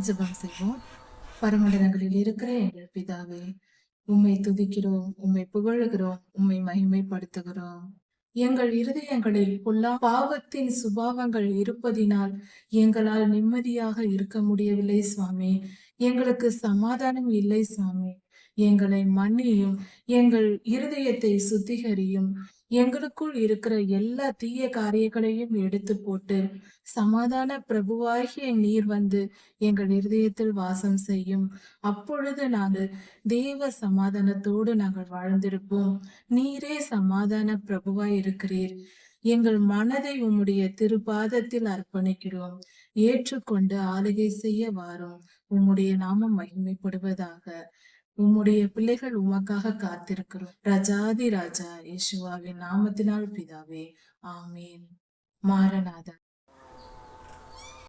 ஜெபம் செய்வோம். பரமண்டலங்களில் இருக்கிற எங்கள் பிதாவே, உம்மை துதிக்கிறோம், உம்மை புகழுகிறோம், உம்மை மகிமைப்படுத்துகிறோம். எங்கள் இருதயங்களில் பாவத்தின் சுபாவங்கள் இருப்பதினால் எங்களால் நிம்மதியாக இருக்க முடியவில்லை சுவாமி. எங்களுக்கு சமாதானம் இல்லை சுவாமி. எங்களை மன்னியும், எங்கள் இருதயத்தை சுத்திகரியும். எங்களுக்குள் இருக்கிற எல்லா தீய காரியங்களையும் எடுத்து போட்டு சமாதான பிரபுவாகிய நீர் வந்து எங்கள் இருதயத்தில் வாசம் செய்யும். அப்பொழுது நாங்கள் தேவ சமாதானத்தோடு நாங்கள் வாழ்ந்திருப்போம். நீரே சமாதான பிரபுவாய் இருக்கிறீர். எங்கள் மனதை உம்முடைய திருப்பாதத்தில் அர்ப்பணிக்கிறோம். ஏற்றுக்கொண்டு ஆளுகை செய்ய வாரும். உம்முடைய நாமம் மகிமைப்படுவதாக. உம்முடைய பிள்ளைகள் உமக்காக காத்திருக்கிறோம். ராஜாதி ராஜா இயேசுவாவின் நாமத்தினால் பிதாவே, ஆமீன். மாரநாதா.